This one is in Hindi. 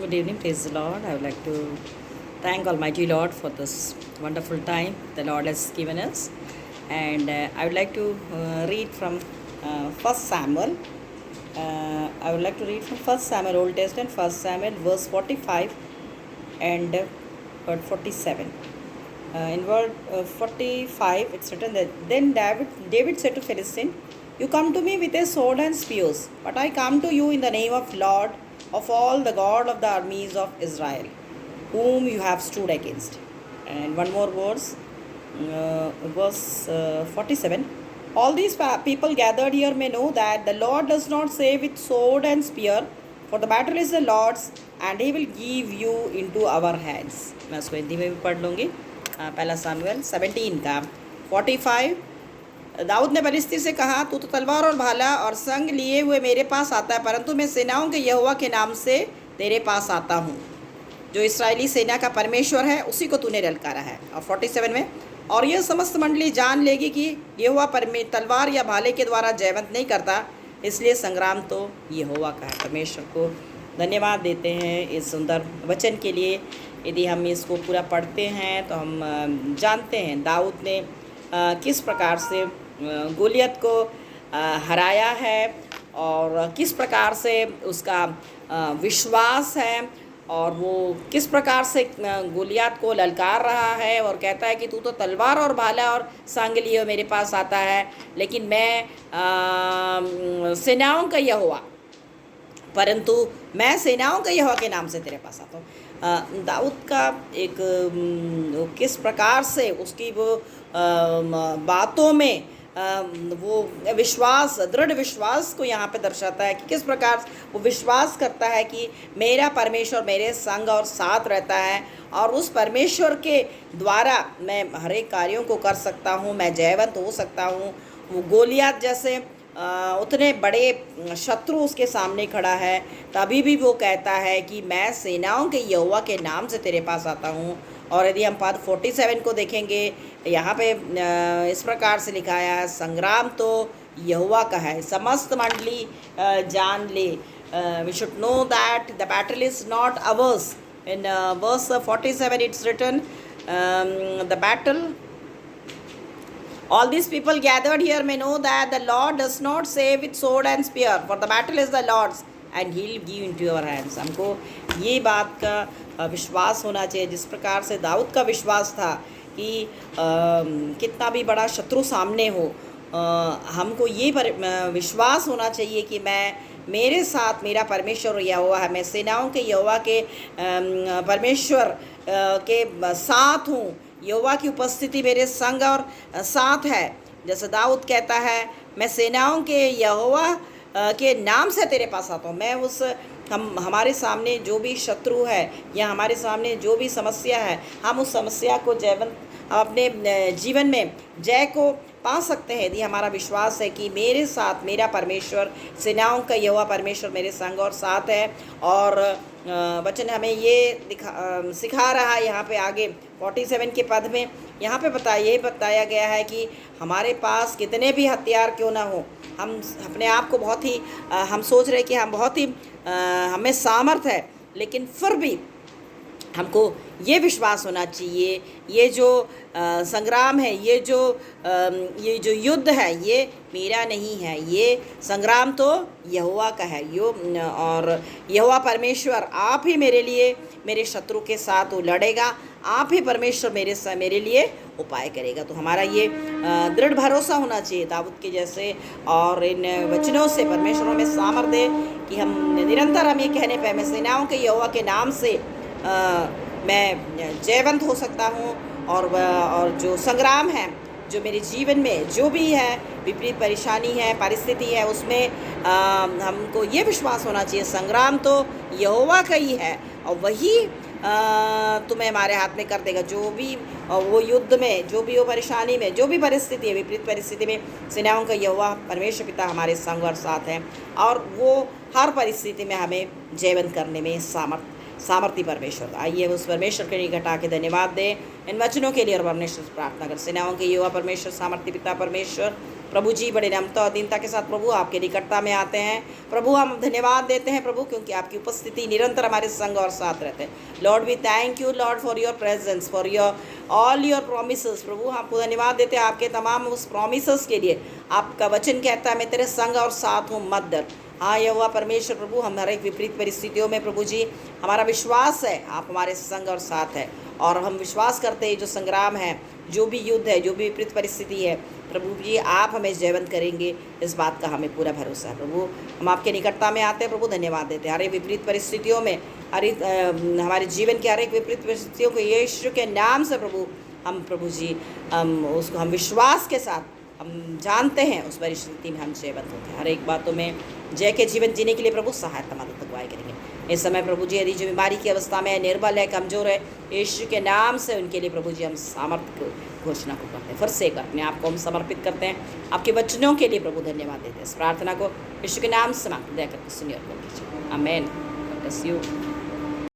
Good evening, praise the Lord. I would like to thank Almighty Lord for this wonderful time the Lord has given us. And I would like to read from 1 Samuel. I would like to read from 1 Samuel, Old Testament, 1 Samuel, verse 45 and word 47. In word 45, it's written that then David said to Philistine, "You come to me with a sword and spears, but I come to you in the name of Lord of all, the God of the armies of Israel, whom you have stood against." And one more verse 47. All these people gathered here may know that the Lord does not save with sword and spear, for the battle is the Lord's, and He will give you into our hands. मैं उसको हिंदी में भी पढ़ लूँगी. पहला सामुएल 17 का 45. दाऊद ने फलिस्ती से कहा, तू तो तलवार और भाला और संग लिए हुए मेरे पास आता है, परंतु मैं सेनाओं के यहोवा के नाम से तेरे पास आता हूँ, जो इस्राएली सेना का परमेश्वर है, उसी को तूने ललकारा है. और 47 में, और यह समस्त मंडली जान लेगी कि यहोवा तलवार या भाले के द्वारा जयवंत नहीं करता, इसलिए संग्राम तो यहोवा का है. परमेश्वर को धन्यवाद देते हैं इस सुंदर वचन के लिए. यदि हम इसको पूरा पढ़ते हैं तो हम जानते हैं दाऊद ने किस प्रकार से गोलियत को हराया है और किस प्रकार से उसका विश्वास है, और वो किस प्रकार से गोलियत को ललकार रहा है और कहता है कि तू तो तलवार और भाला और संग लिए मेरे पास आता है, लेकिन मैं सेनाओं का यहोवा, परंतु मैं सेनाओं के यहोवा के नाम से तेरे पास आता हूँ. दाऊद का एक किस प्रकार से उसकी वो बातों में वो विश्वास, दृढ़ विश्वास को यहाँ पे दर्शाता है कि किस प्रकार वो विश्वास करता है कि मेरा परमेश्वर मेरे संग और साथ रहता है, और उस परमेश्वर के द्वारा मैं हर एक कार्यों को कर सकता हूँ, मैं जयवंत हो सकता हूँ. वो गोलियत जैसे उतने बड़े शत्रु उसके सामने खड़ा है, तभी भी वो कहता है कि मैं सेनाओं के यहोवा के नाम से तेरे पास आता हूँ. और यदि हम पद 47 को देखेंगे, यहाँ पे इस प्रकार से लिखा है, संग्राम तो यहोवा का है, समस्त मंडली जान ले. We should know that the battle is not ours. In verse 47 it's written, the battle, all these people gathered here may know that the Lord does not save with sword and spear, for the battle is the Lord's, and He'll give into your hands. हमको ये बात का विश्वास होना चाहिए, जिस प्रकार से दाऊद का विश्वास था कि कितना भी बड़ा शत्रु सामने हो, हमको ये विश्वास होना चाहिए कि मेरे साथ मेरा परमेश्वर यहोवा है, मैं सेनाओं के यहोवा के परमेश्वर के साथ हूँ, यहोवा की उपस्थिति मेरे संग और साथ है. जैसे दाऊद कहता है, मैं सेनाओं के यहोवा के नाम से तेरे पास आता हूँ. मैं हमारे सामने जो भी शत्रु है या हमारे सामने जो भी समस्या है, हम उस समस्या को अपने जीवन में जय को पा सकते हैं यदि हमारा विश्वास है कि मेरे साथ मेरा परमेश्वर, सेनाओं का यहोवा परमेश्वर मेरे संग और साथ है. और वचन हमें ये सिखा रहा है यहाँ पे आगे 47 के पद में, यहाँ पे बताया गया है कि हमारे पास कितने भी हथियार क्यों ना हो, हम अपने आप को बहुत ही हम सोच रहे कि हम बहुत ही हमें सामर्थ है, लेकिन फिर भी हमको ये विश्वास होना चाहिए, ये जो संग्राम है, ये जो युद्ध है, ये मेरा नहीं है, ये संग्राम तो यहोवा का है. और यहोवा परमेश्वर आप ही मेरे लिए, मेरे शत्रु के साथ वो लड़ेगा, आप ही परमेश्वर मेरे लिए उपाय करेगा. तो हमारा ये दृढ़ भरोसा होना चाहिए दाऊद के जैसे, और इन वचनों से परमेश्वर हमें सामर्थ्य दे कि हम निरंतर हम ये कहने पाए, मैं सेनाओं के यहोवा के नाम से मैं जयवंत हो सकता हूँ. और जो संग्राम है, जो मेरे जीवन में जो भी है, विपरीत परेशानी है, परिस्थिति है, उसमें हमको ये विश्वास होना चाहिए, संग्राम तो यहोवा का ही है, और वही तुम्हें हमारे हाथ में कर देगा. जो भी वो युद्ध में, जो भी वो परेशानी में, जो भी परिस्थिति है, विपरीत परिस्थिति में सेनाओं का यहोवा परमेश्वर पिता हमारे संग और साथ हैं, और वो हर परिस्थिति में हमें जयवंत करने में सामर्थ्य परमेश्वर. आइए उस परमेश्वर के लिए घटा के धन्यवाद दें इन वचनों के लिए, और परमेश्वर से प्रार्थना कर. सेनाओं के यहोवा परमेश्वर, सामर्थ्य पिता परमेश्वर, प्रभु जी बड़े नम्रता और दीनता के साथ प्रभु आपके निकटता में आते हैं। प्रभु हम धन्यवाद देते हैं प्रभु, क्योंकि आपकी उपस्थिति निरंतर हमारे संग और साथ रहते हैं। Lord we thank you Lord for your presence, for your all your promises. प्रभु हम आपको धन्यवाद देते हैं आपके तमाम उस प्रोमिसेस के लिए। आपका वचन कहता है मैं तेरे संग और साथ हूँ, मत डर। हाँ यहोवा परमेश्वर प्रभु, हम हर एक विपरीत परिस्थितियों में प्रभु जी हमारा विश्वास है आप हमारे संग और साथ है, और हम विश्वास करते हैं जो संग्राम है, जो भी युद्ध है, जो भी विपरीत परिस्थिति है प्रभु जी आप हमें जयवंत करेंगे, इस बात का हमें पूरा भरोसा है। प्रभु हम आपके निकटता में आते हैं प्रभु, धन्यवाद देते हैं हर एक विपरीत परिस्थितियों में, हमारे जीवन की हर एक विपरीत परिस्थितियों को यीशु के नाम से प्रभु हम प्रभु जी उसको हम विश्वास के साथ हम जानते हैं उस परिस्थिति में हम जयवंत होते हैं। हर एक बातों में जय के जीवन जीने के लिए प्रभु सहायता मदद अगुवाई करेंगे। इस समय प्रभु जी यदि जो बीमारी की अवस्था में है, निर्बल है, कमज़ोर है, यीशु के नाम से उनके लिए प्रभु जी हम सामर्थ्य घोषणा को करते हैं। फिर से अपने आप को हम समर्पित करते हैं आपके वचनों के लिए प्रभु, धन्यवाद देते हैं। इस प्रार्थना को यीशु के नाम से मांगते दया करके सुनिए और कीजिए, आमीन। God bless you.